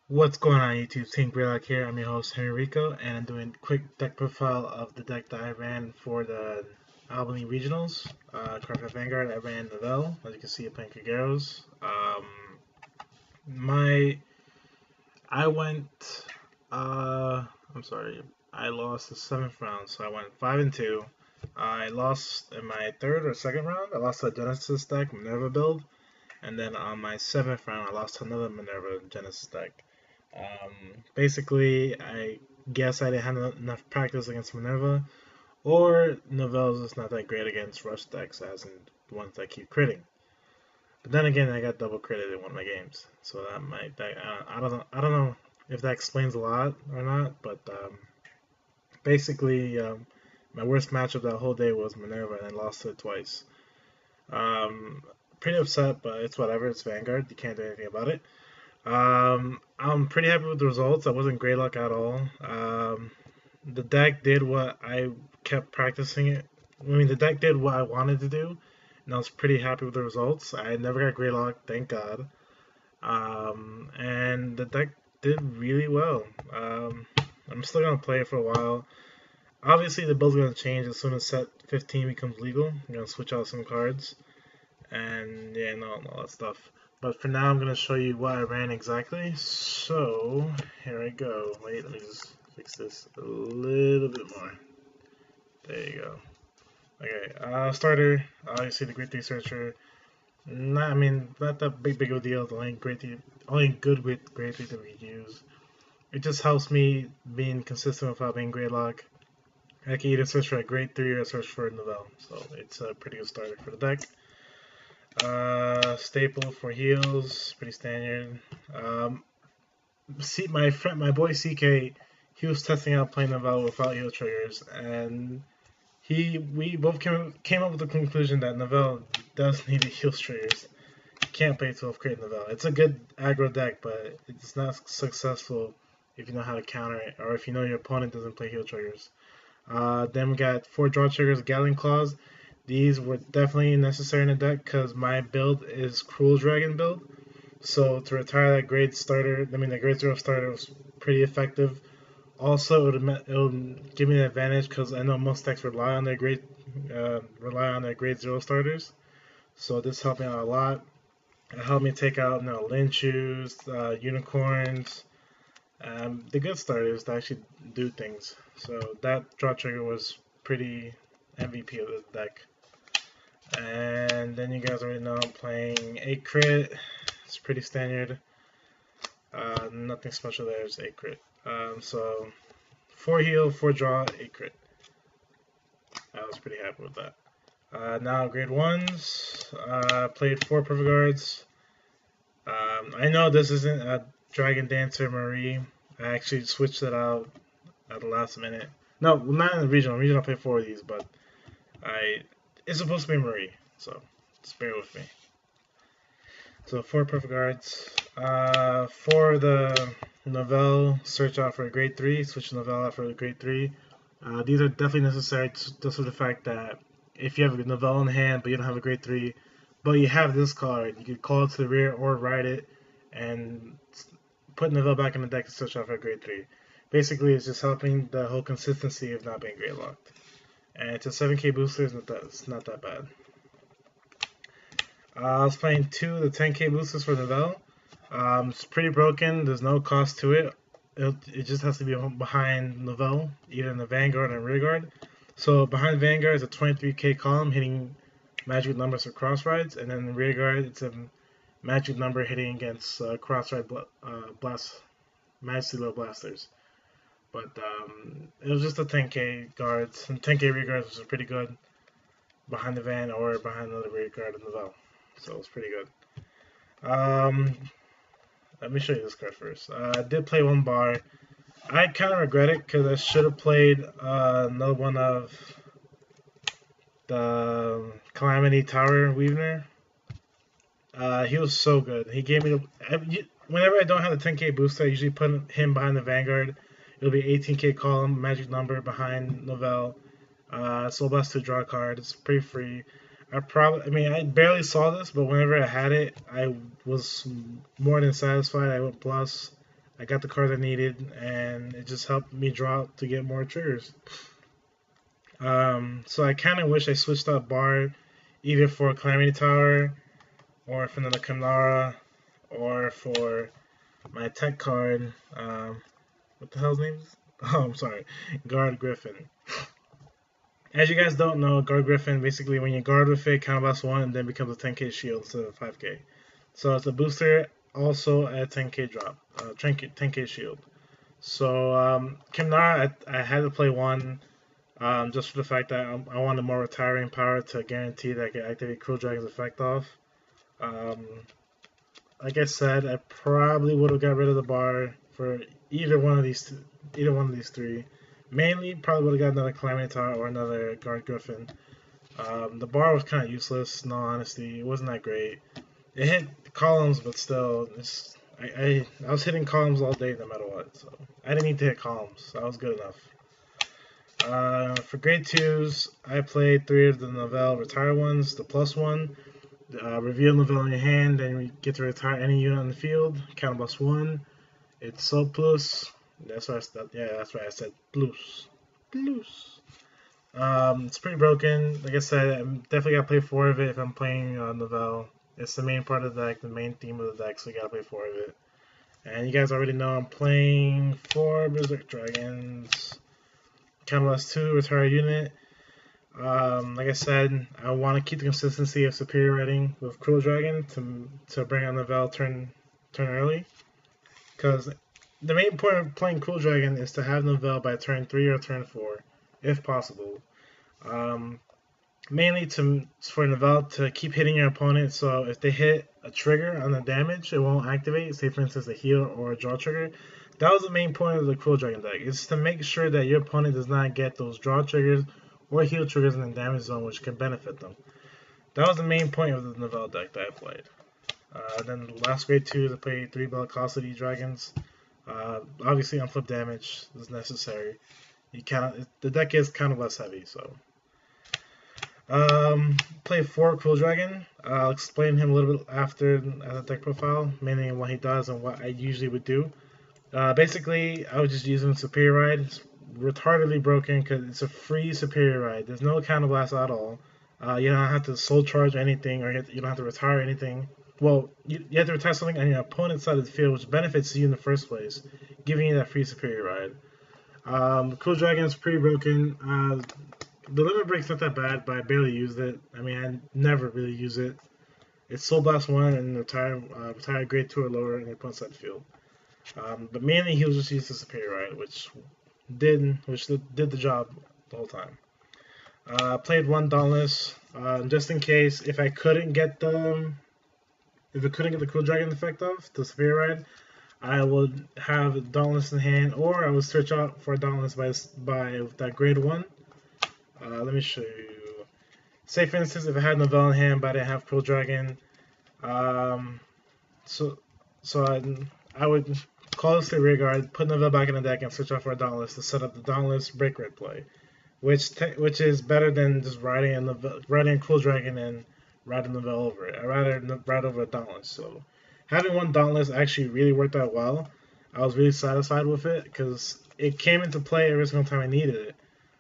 What's going on YouTube? Team Gradelock here. I'm your host Henrico, and I'm doing a quick deck profile of the deck that I ran for the Albany Regionals. Cardfight Vanguard, I ran Nouvelle. As you can see, I'm playing Kageros. My I went. I'm sorry. I lost the seventh round, so I went 5-2. I lost in my third or second round. I lost to a Genesis deck Minerva build, and then on my seventh round, I lost to another Minerva Genesis deck. Basically, I guess I didn't have enough practice against Minerva, or Novelle's just not that great against rush decks, as in the ones that keep critting. But then again, I got double critted in one of my games, so I don't know if that explains a lot or not. But basically, my worst matchup that whole day was Minerva, and I lost to it twice. Um, Pretty upset, but it's whatever. It's Vanguard. You can't do anything about it. I'm pretty happy with the results. I wasn't Gradelock at all. The deck did what I kept practicing it. I mean, the deck did what I wanted to do, and I was pretty happy with the results. I never got Gradelock, thank God. And the deck did really well. I'm still gonna play it for a while. Obviously, the build's gonna change as soon as set 15 becomes legal. I'm gonna switch out some cards and yeah, no, all that stuff. But for now, I'm going to show you what I ran exactly. So, here I go. Wait, let me just fix this a little bit more. There you go. Okay, starter, obviously the Grade 3 Searcher. I mean, not that big of a deal. The only good with Grade 3 that we use. It just helps me being consistent without being Gradelock. I can either search for a Grade 3 or search for a Nouvelle. So, it's a pretty good starter for the deck. Staple for heals, pretty standard. See, my boy CK, he was testing out playing Nouvelle without heal triggers, and we both came up with the conclusion that Nouvelle does need heal triggers. You can't play 12 crate Nouvelle. It's a good aggro deck, but it's not successful if you know how to counter it, or if you know your opponent doesn't play heal triggers. Then we got 4 draw triggers, Gatling Claws. These were definitely necessary in the deck because my build is Cruel Dragon build. So to retire that grade starter, the grade 0 starter was pretty effective. Also, it would give me an advantage because I know most decks rely on their grade 0 starters. So this helped me out a lot. It helped me take out Lynchus, Unicorns, the good starters that actually do things. So that draw trigger was pretty MVP of the deck. And then you guys already know I'm playing 8 crit. It's pretty standard. Nothing special there. It's 8 crit. So 4 heal, 4 draw, 8 crit. I was pretty happy with that. Now grade 1s. Played 4 perfect guards. I know this isn't a Dragon Dancer Marie. I actually switched it out at the last minute. No, not in the regional. Regional I played 4 of these, but it's supposed to be Marie, so just bear with me. So 4 perfect guards. For the Nouvelle, search out for a grade 3, switch Nouvelle out for a grade 3. These are definitely necessary just for the fact that if you have a Nouvelle in hand but you don't have a grade 3, but you have this card, you can call it to the rear or ride it and put Nouvelle back in the deck to switch out for a grade 3. Basically, it's just helping the whole consistency of not being grade locked. And it's a 7k booster, it's not that bad. I was playing 2 of the 10k boosters for Nouvelle. It's pretty broken, there's no cost to it. It just has to be behind Nouvelle, either in the Vanguard or Rearguard. So behind Vanguard is a 23k column hitting magic numbers for cross rides, and then in the Rearguard it's a magic number hitting against cross ride magically low blasters. But it was just a 10k guards, and 10k rear guards was pretty good behind the van or behind another rear guard in Nouvelle. So it was pretty good. Let me show you this card first. I did play 1 bar. I kind of regret it because I should have played another one of the Calamity Tower Weaver. He was so good. He gave me whenever I don't have the 10k booster, I usually put him behind the Vanguard. It'll be 18k column, magic number behind Nouvelle. Soul Blast to draw a card. It's pretty free. I barely saw this, but whenever I had it, I was more than satisfied. I went plus. I got the cards I needed, and it just helped me draw out to get more triggers. So I kind of wish I switched up bar either for Calamity Tower or for another Kamara or for my tech card. What the hell's name is? Oh, I'm sorry. Guard Griffin. As you guys don't know, Guard Griffin, basically when you guard with it, counterblast 1 and then becomes a 10k shield instead of 5k. So it's a booster, also a 10k drop, 10k shield. So Kamara, I had to play 1 just for the fact that I wanted more retiring power to guarantee that I could activate Cruel Dragon's effect off. Like I said, I probably would have got rid of the bar for either one of these three. Mainly, probably would have got another Calamity Tower or another Guard Griffin. The bar was kind of useless, in all honesty. It wasn't that great. It hit columns, but still, I was hitting columns all day no matter what. So I didn't need to hit columns, so that was good enough. For grade 2s, I played 3 of the Nouvelle retire ones, the +1. Reveal Nouvelle in your hand, then you get to retire any unit on the field. Counterblast 1. It's so plus. That's right. That's right. I said plus. Plus. It's pretty broken. Like I said, I'm definitely gotta play 4 of it if I'm playing Nouvelle. It's the main part of the deck, the main theme of the deck, so you gotta play 4 of it. And you guys already know I'm playing 4 Berserk Dragons. Counterblast 2, retire a unit. Like I said, I want to keep the consistency of superior rating with Cruel Dragon to bring on Nouvelle turn early. Because the main point of playing Cruel Dragon is to have Nouvelle by turn 3 or turn 4, if possible. Mainly for Nouvelle to keep hitting your opponent, so if they hit a trigger on the damage, it won't activate, say for instance a heal or a draw trigger. That was the main point of the Cruel Dragon deck, is to make sure that your opponent does not get those draw triggers or heal triggers in the damage zone, which can benefit them. That was the main point of the Nouvelle deck that I played. Then the last grade 2 is I played 3 Bellicosity Dragons. Obviously on flip damage is necessary. The deck is kind of less heavy, so. Play 4 Cruel Dragon. I'll explain him a little bit after the deck profile, mainly what he does and what I usually would do. Basically, I would just use him Superior Ride. It's retardedly broken because it's a free Superior Ride. There's no counterblast at all. You don't have to soul charge anything, or you don't have to retire anything. Well, you have to retire something on your opponent's side of the field, which benefits you in the first place, giving you that free Superior Ride. Cruel Dragon is pretty broken. The limit break's not that bad, but I barely used it. I mean, I never really use it. It's Soul Blast 1 and retire grade 2 or lower in your opponent's side of the field. But mainly he was just used as Superior Ride, which did the job the whole time. Played 1 Dauntless, just in case if I couldn't get the Cruel Dragon effect off, the Superior Ride, I would have Dauntless in hand, or I would search out for Dauntless by that grade 1. Let me show you. Say for instance, if I had Nouvelle in hand, but I didn't have Cruel Dragon, so I would call this the rear guard, put Nouvelle back in the deck, and switch out for a Dauntless to set up the Dauntless break red play, which is better than just riding a Cruel Dragon and riding Nouvelle over it. I'd rather ride over a Dauntless. So having 1 Dauntless actually really worked out well. I was really satisfied with it because it came into play every single time I needed it.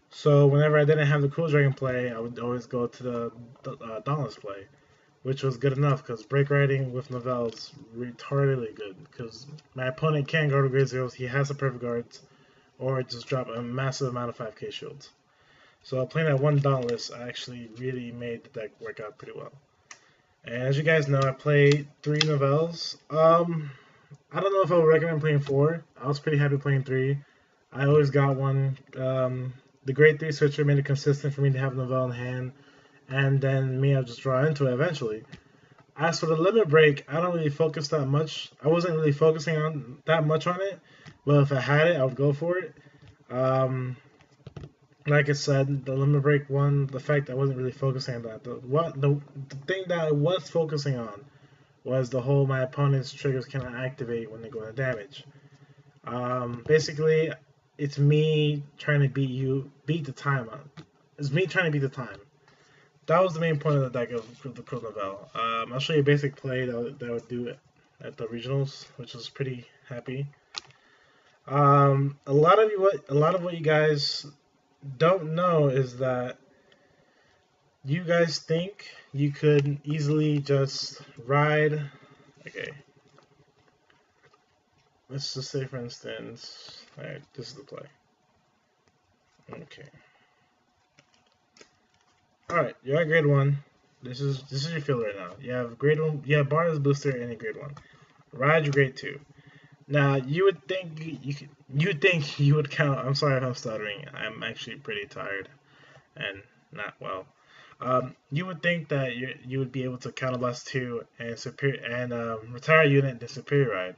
So whenever I didn't have the Cruel Dragon play, I would always go to the Dauntless play, which was good enough because break riding with Nouvelle is retardedly good because my opponent can't go to grade 0s, he has the perfect guards, or just drop a massive amount of 5k shields. So playing that 1 Dauntless actually really made the deck work out pretty well. And as you guys know, I played 3 Nouvelles. I don't know if I would recommend playing 4. I was pretty happy playing 3. I always got one. The grade 3 switcher made it consistent for me to have Nouvelle in hand, and then I'll just draw into it eventually. As for the limit break, I don't really focus that much. I wasn't really focusing on that much on it, but if I had it, I would go for it. Like I said, the limit break one, the fact I wasn't really focusing on that. The thing that I was focusing on was the whole my opponent's triggers cannot activate when they go into damage. Basically, it's me trying to beat the time. It's me trying to beat the time. That was the main point of the deck of the Cruel Nouvelle. I'll show you a basic play that I would do at the regionals, which was pretty happy. A lot of what you guys don't know is that you guys think you could easily just ride. Okay, let's just say for instance, all right, this is the play. Okay, all right, you're at grade 1. This is your field right now. You have grade 1. You have Barnes booster and a grade 1. Ride your grade 2. Now you would think you would count. I'm sorry if I'm stuttering. I'm actually pretty tired and not well. You would think that you would be able to counterblast 2 and retire a unit and superior ride.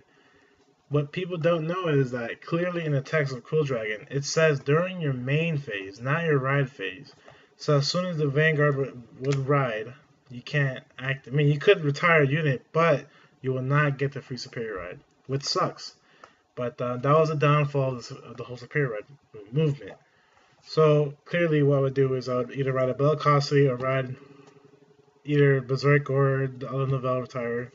What people don't know is that clearly in the text of Cool Dragon, it says during your main phase, not your ride phase. So as soon as the Vanguard would ride, you can't act. I mean, you could retire a unit, but you will not get the free superior ride, which sucks. But that was the downfall of the whole superior ride movement. So clearly, what I would do is I would either ride a Bell Costly or ride either Berserk or the other Nouvelle retire,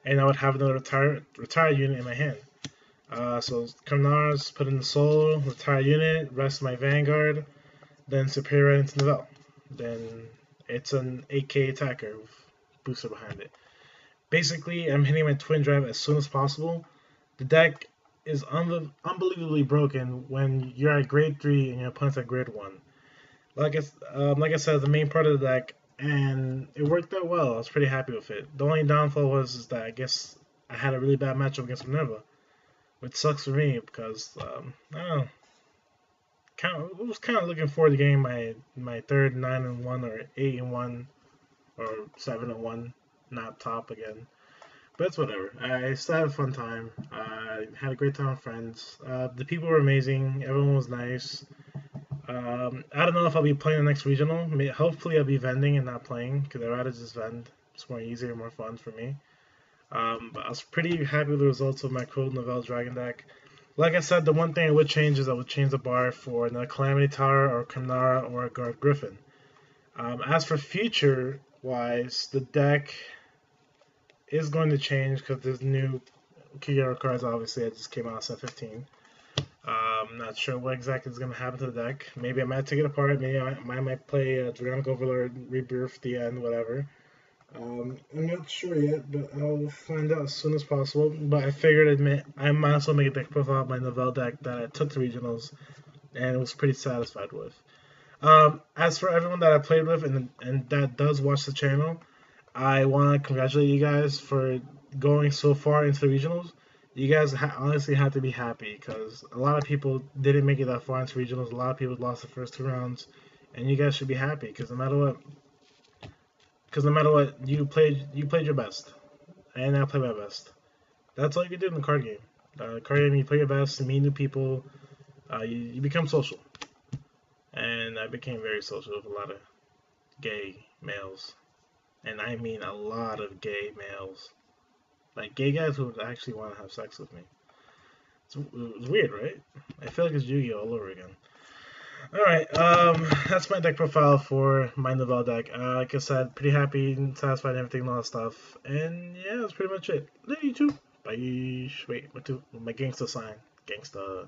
and I would have another retire unit in my hand. So Kamnars, put in the Soul, retire unit, rest my Vanguard, then superior ride into Nouvelle. Then it's an 8k attacker with booster behind it. Basically, I'm hitting my Twin Drive as soon as possible. The deck is unbelievably broken when you're at grade 3 and your opponent's at grade 1. Like I said, the main part of the deck, and it worked out well. I was pretty happy with it. The only downfall was that I guess I had a really bad matchup against Minerva, which sucks for me because I don't know. I was kind of looking forward to getting my third 9-1 or 8-1 or 7-1, not top again. But it's whatever. I still had a fun time. I had a great time with friends. The people were amazing. Everyone was nice. I don't know if I'll be playing the next regional. Hopefully I'll be vending and not playing, because I'd rather just vend. It's more easier, more fun for me. But I was pretty happy with the results of my cool Nouvelle Dragon deck. Like I said, the one thing I would change is I would change the bar for another Calamity Tower or Kamnara or a Guard Griffin. As for future-wise, the deck is going to change because there's new Kagero cards, obviously, that just came out set 15. I'm not sure what exactly is going to happen to the deck. Maybe I might take it apart. Maybe I might play Dragonic Overlord, Rebirth, the end, whatever. I'm not sure yet, but I'll find out as soon as possible. But I figured I might as well make a deck profile of my Nouvelle deck that I took to regionals and was pretty satisfied with. As for everyone that I played with and that does watch the channel, I want to congratulate you guys for going so far into the regionals. You guys honestly have to be happy because a lot of people didn't make it that far into regionals. A lot of people lost the first 2 rounds, and you guys should be happy because no matter what, you played your best, and I played my best. That's all you can do in the card game. Card game, you play your best, you meet new people, you become social, and I became very social with a lot of gay males. And I mean a lot of gay males. Like, gay guys who would actually want to have sex with me. It's weird, right? I feel like it's Yu-Gi-Oh! All over again. Alright, that's my deck profile for my Nouvelle deck. Like I said, pretty happy and satisfied and everything and all that stuff. And yeah, that's pretty much it. Later, YouTube. Bye. Wait, my gangsta sign. Gangsta.